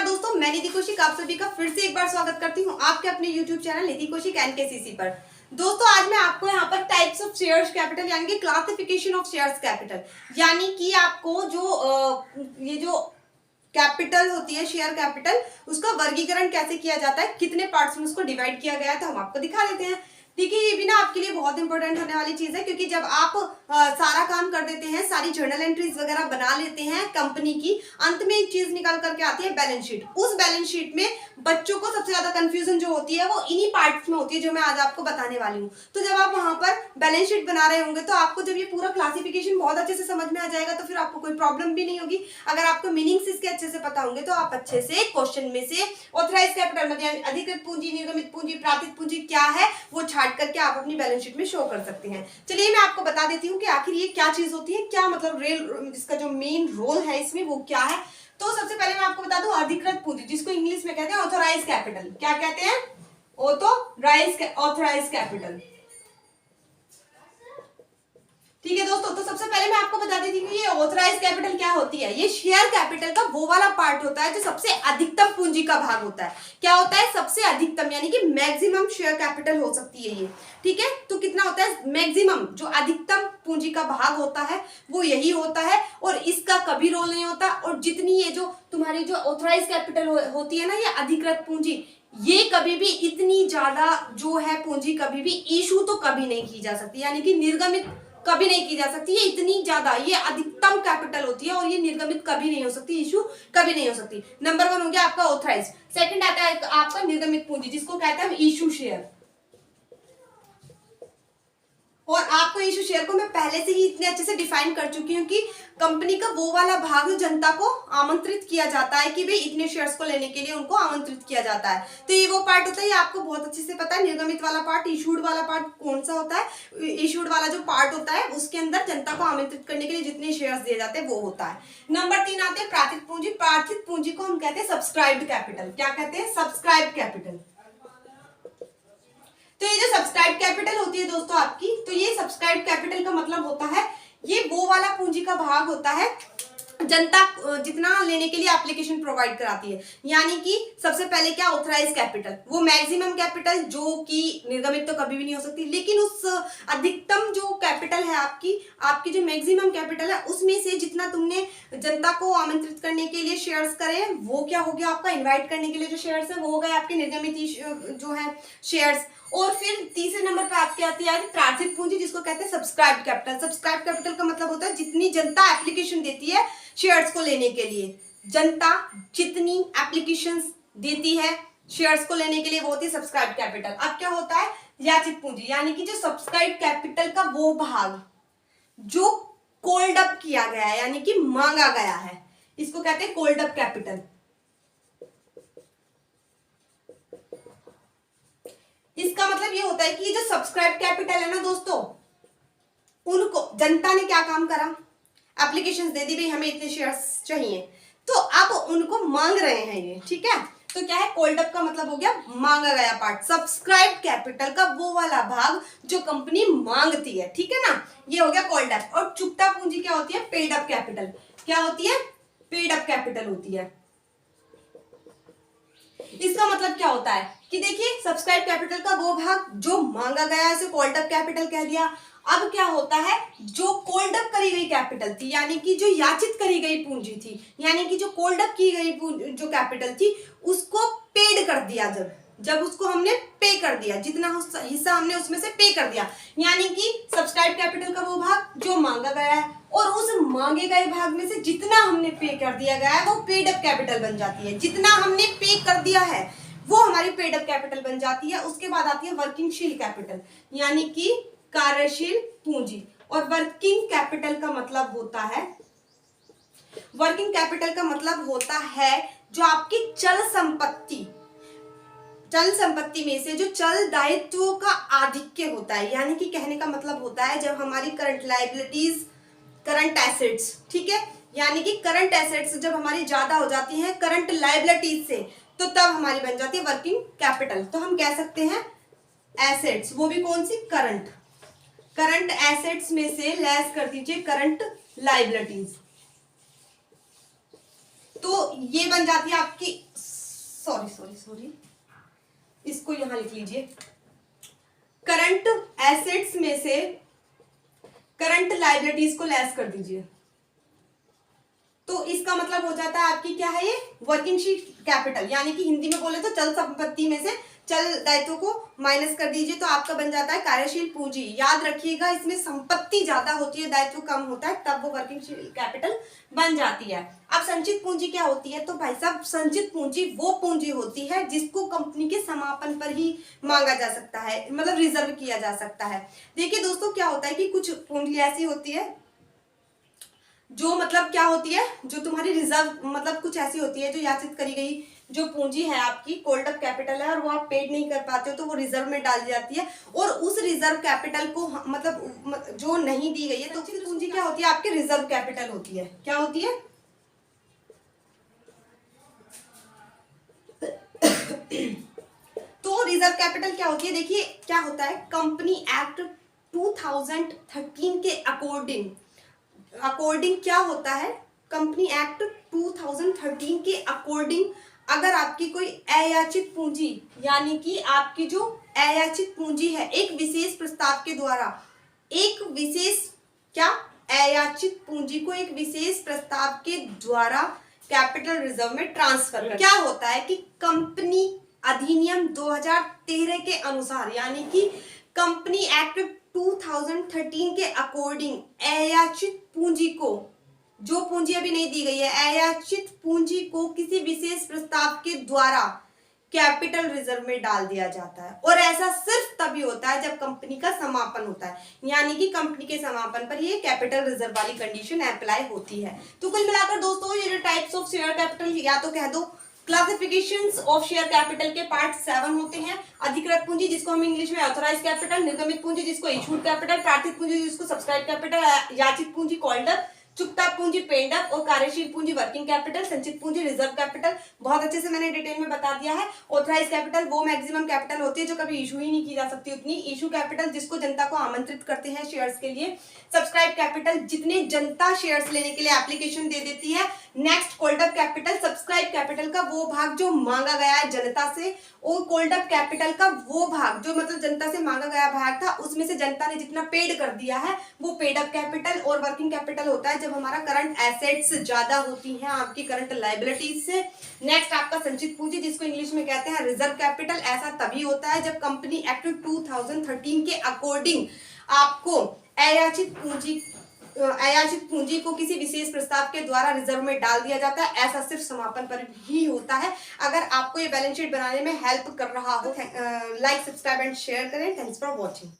दोस्तों, मैं निधि कौशिक आप सभी का फिर से एक बार स्वागत करती हूँ आपके अपने YouTube चैनल निधि कौशिक एनकेसीसी पर। दोस्तों, आज मैं आपको यहाँ पर टाइप्स ऑफ शेयर्स कैपिटल यानी कि क्लासिफिकेशन ऑफ शेयर्स कैपिटल यानी कि आपको ये जो कैपिटल होती है शेयर कैपिटल, उसका वर्गीकरण कैसे किया जाता है, कितने पार्ट्स में उसको डिवाइड किया गया है, तो हम आपको दिखा देते हैं। देखिए, ये भी ना आपके लिए बहुत इंपॉर्टेंट होने वाली चीज है, क्योंकि जब आप सारा काम कर देते हैं, सारी जर्नल एंट्रीज वगैरह बना लेते हैं कंपनी की, अंत में एक चीज निकल करके आती है बैलेंस शीट। उस बैलेंस शीट में बच्चों को सबसे ज्यादा कंफ्यूजन जो होती है वो इन्हीं पार्ट्स में होती है जो मैं आज आपको बताने वाली हूँ। तो जब आप वहां पर बैलेंस शीट बना रहे होंगे तो आपको जब ये पूरा क्लासिफिकेशन बहुत अच्छे से समझ में आ जाएगा, तो फिर आपको कोई प्रॉब्लम भी नहीं होगी। अगर आपको मीनिंग्स इसके अच्छे से पता होंगे तो आप अच्छे से क्वेश्चन में से ऑथराइज कैपिटल मतलब अधिकृत पूंजी, निर्गमित पूंजी, प्राप्तित पूंजी क्या है वो छाट करके आप अपनी बैलेंस शीट में शो कर सकते हैं। चलिए मैं आपको बता देती हूँ कि आखिर ये क्या चीज होती है, क्या मतलब इसका जो मेन रोल है इसमें वो क्या है। तो सबसे पहले मैं आपको बता दूं अधिकृत पूंजी, जिसको इंग्लिश में कहते हैं ऑथराइज कैपिटल। क्या कहते हैं? Authorise capital. ठीक है दोस्तों, तो सबसे पहले मैं आपको बता देती हूँ ये ऑथराइज कैपिटल क्या होती है। ये शेयर कैपिटल का वो वाला पार्ट होता है जो सबसे अधिकतम पूंजी का भाग होता है। क्या होता है? सबसे अधिकतम, यानी कि मैक्सिमम शेयर कैपिटल हो सकती है ये। ठीक है, तो कितना होता है? मैक्सिमम, जो अधिकतम पूंजी का भाग होता है वो यही होता है, और इसका कभी रोल नहीं होता। और जितनी ये जो तुम्हारी जो ऑथराइज कैपिटल होती है ना, ये अधिकृत पूंजी, ये कभी भी इतनी ज्यादा जो है पूंजी कभी भी इशू तो कभी नहीं की जा सकती, यानी कि निर्गमित कभी नहीं की जा सकती। ये इतनी ज्यादा, ये अधिकतम कैपिटल होती है और ये निर्गमित कभी नहीं हो सकती, इशू कभी नहीं हो सकती। नंबर 1 हो गया आपका ऑथराइज। सेकंड आता है आपका निर्गमित पूंजी, जिसको कहते हैं इशू शेयर। और आपको इशू शेयर को मैं पहले से ही इतने अच्छे से डिफाइन कर चुकी हूँ कि कंपनी का वो वाला भाग जो जनता को आमंत्रित किया जाता है कि भाई इतने शेयर्स को लेने के लिए उनको आमंत्रित किया जाता है। तो ये वो पार्ट होता है, ये आपको बहुत अच्छे से पता है। निर्गमित वाला पार्ट, इशूड वाला पार्ट कौन सा होता है? इशूड वाला जो पार्ट होता है उसके अंदर जनता को आमंत्रित करने के लिए जितने शेयर्स दिए जाते हैं वो होता है। नंबर 3 आते हैं प्रार्थित पूंजी। प्रार्थित पूंजी को हम कहते हैं सब्सक्राइब्ड कैपिटल। क्या कहते हैं? Subscribed capital. तो ये जो सब्सक्राइब कैपिटल होती है दोस्तों आपकी, तो ये सब्सक्राइब कैपिटल का मतलब होता है ये वो वाला पूंजी का भाग होता है जनता जितना लेने के लिए एप्लीकेशन प्रोवाइड कराती है। यानी कि सबसे पहले क्या? ऑथराइज कैपिटल, वो मैक्सिमम कैपिटल जो कि निर्गमित तो कभी भी नहीं हो सकती, लेकिन उस अधिकतम जो कैपिटल है आपकी जो मैक्सिमम कैपिटल है उसमें से जितना तुमने जनता को आमंत्रित करने के लिए शेयर्स करे वो क्या हो गया आपका? इन्वाइट करने के लिए जो शेयर्स है वो हो गए आपके निर्गमित जो है शेयर्स। और फिर तीसरे नंबर पे आपके आती है प्रार्थित पूंजी, जिसको कहते हैं सब्सक्राइब कैपिटल। सब्सक्राइब कैपिटल का मतलब होता है जितनी जनता एप्लीकेशन देती है शेयर्स को लेने के लिए, जनता जितनी एप्लीकेशंस देती है शेयर्स को लेने के लिए वो होती है सब्सक्राइब कैपिटल। अब क्या होता है? याचित पूंजी, यानी कि जो सब्सक्राइब कैपिटल का वो भाग जो कॉल्ड अप किया गया है, यानी कि मांगा गया है, इसको कहते हैं कॉल्ड अप कैपिटल। इसका मतलब ये होता है कि जो सब्सक्राइब कैपिटल है ना दोस्तों, उनको जनता ने क्या काम करा? एप्लीकेशंस दे दी, भाई हमें इतने शेयर्स चाहिए, तो अब उनको मांग रहे हैं ये। ठीक है, तो क्या है? कॉल्ड अप का मतलब हो गया मांगा गया पार्ट। सब्सक्राइब कैपिटल का वो वाला भाग जो कंपनी मांगती है। ठीक है ना, ये हो गया कॉल्ड अप। और चुकता पूंजी क्या होती है? Paid up capital. क्या होती है? पेड अप कैपिटल होती है। इसका मतलब क्या होता है कि देखिए, सब्सक्राइब कैपिटल का वो भाग जो मांगा गया है उसे कॉल्ड अप कैपिटल कह दिया। अब क्या होता है? जो कॉल्ड अप करी गई कैपिटल थी, यानी कि जो याचित करी गई पूंजी थी, यानी कि जो कॉल्ड अप की गई जो कैपिटल थी उसको पेड कर दिया। जब उसको हमने पे कर दिया, जितना हिस्सा हमने उसमें से पे कर दिया, यानी कि सब्सक्राइब कैपिटल का वो भाग जो मांगा गया है और उस मांगे गए भाग में से जितना हमने पे कर दिया गया है वो पेड अप कैपिटल बन जाती है। जितना हमने पे कर दिया है वो हमारी पेड अप कैपिटल बन जाती है। उसके बाद आती है वर्किंगशील कैपिटल, यानी कि कार्यशील पूंजी। और वर्किंग कैपिटल का मतलब होता है, वर्किंग कैपिटल का मतलब होता है जो आपकी चल संपत्ति में से जो चल दायित्वों का आधिक्य होता है। यानी कि कहने का मतलब होता है जब हमारी करंट लायबिलिटीज, करंट एसेट्स, ठीक है, यानी कि करंट एसेट्स जब हमारी ज्यादा हो जाती हैं करंट लायबिलिटीज से, तो तब हमारी बन जाती है वर्किंग कैपिटल। तो हम कह सकते हैं एसेट्स, वो भी कौन सी? करंट एसेट्स में से लेस कर दीजिए करंट लायबिलिटीज, तो ये बन जाती है आपकी सॉरी सॉरी सॉरी, इसको यहां लिख लीजिए। करंट एसेट्स में से करंट लायबिलिटीज को लेस कर दीजिए, तो इसका मतलब हो जाता है आपकी क्या है, ये वर्किंग शीट कैपिटल, यानी कि हिंदी में बोले तो चल संपत्ति में से चल दायित्वों को माइनस कर दीजिए, तो आपका बन जाता है कार्यशील पूंजी। याद रखिएगा, इसमें संपत्ति ज्यादा होती है, दायित्व कम होता है, तब वो वर्किंग कैपिटल बन जाती है। अब संचित पूंजी क्या होती है, तो भाई साहब संचित पूंजी वो पूंजी होती है जिसको कंपनी के समापन पर ही मांगा जा सकता है, मतलब रिजर्व किया जा सकता है। देखिए दोस्तों, क्या होता है कि कुछ पूंजी ऐसी होती है जो मतलब क्या होती है, जो तुम्हारी रिजर्व मतलब कुछ ऐसी होती है जो याचित करी गई जो पूंजी है आपकी कोल्ड अप कैपिटल है, और वो आप पेड नहीं कर पाते हो तो वो रिजर्व में डाल दी जाती है, और उस रिजर्व कैपिटल को मतलब जो नहीं दी गई है, तो फिर पूंजी क्या होती है, आपकी रिजर्व कैपिटल होती है। क्या होती है? तो रिजर्व कैपिटल क्या होती है, देखिए क्या होता है, कंपनी एक्ट 2013 के अकॉर्डिंग क्या होता है, कंपनी एक्ट 2013 के अकॉर्डिंग अगर आपकी कोई अयाचित पूंजी, यानी कि आपकी जो अयाचित पूंजी है, एक विशेष प्रस्ताव के द्वारा, एक विशेष क्या, अयाचित पूंजी को एक विशेष प्रस्ताव के द्वारा कैपिटल रिजर्व में ट्रांसफर कर, क्या होता है कि कंपनी अधिनियम 2013 के अनुसार, यानी कि कंपनी एक्ट 2013 के अकॉर्डिंग अयाचित पूंजी को, जो पूंजी अभी नहीं दी गई है, अयाचित पूंजी को किसी विशेष प्रस्ताव के द्वारा कैपिटल रिजर्व में डाल दिया जाता है, और ऐसा सिर्फ तभी होता है जब कंपनी का समापन होता है, यानी कि कंपनी के समापन पर ये कैपिटल रिजर्व वाली कंडीशन अप्लाई होती है। तो कुल मिलाकर दोस्तों, ये जो टाइप्स ऑफ शेयर कैपिटल, या तो कह दो क्लासिफिकेशंस ऑफ शेयर कैपिटल के पार्ट 7 होते हैं। अधिकृत पूंजी जिसको हम इंग्लिश में ऑथराइज कैपिटल, निर्गमित पूंजी जिसको इशूड कैपिटल, प्रार्थित पूंजी जिसको सब्सक्राइब कैपिटल, याचित पूंजी कॉल्ड अप, चुकता पूंजी पेड अप, और कार्यशील पूंजी वर्किंग कैपिटल, संचित पूंजी रिजर्व कैपिटल। बहुत अच्छे से मैंने डिटेल में बता दिया है। ऑथराइज कैपिटल वो मैक्सिमम कैपिटल होती है जो कभी इशू ही नहीं की जा सकती उतनी। इशू कैपिटल जिसको जनता को आमंत्रित करते हैं शेयर्स के लिए। सब्सक्राइब कैपिटल जितने जनता शेयर्स लेने के लिए एप्लीकेशन दे देती है। Next cold up capital, subscribe capital का वो भाग जो मांगा गया है जनता से, और कोल्ड अप कैपिटल का वो भाग जो मतलब जनता से मांगा गया भाग था, उसमें से जनता ने जितना पेड कर दिया है वो पेड अप कैपिटल। और वर्किंग कैपिटल होता है जब हमारा करंट एसेट्स ज्यादा होती हैं आपकी करंट लायबिलिटीज से। नेक्स्ट आपका संचित पूंजी जिसको इंग्लिश में कहते हैं रिजर्व कैपिटल, ऐसा तभी होता है जब कंपनी एक्ट 2013 के अकॉर्डिंग आपको अयाचित पूंजी को किसी विशेष प्रस्ताव के द्वारा रिजर्व में डाल दिया जाता है। ऐसा सिर्फ समापन पर ही होता है। अगर आपको ये बैलेंस शीट बनाने में हेल्प कर रहा हो, लाइक सब्सक्राइब एंड शेयर करें। Thanks for watching.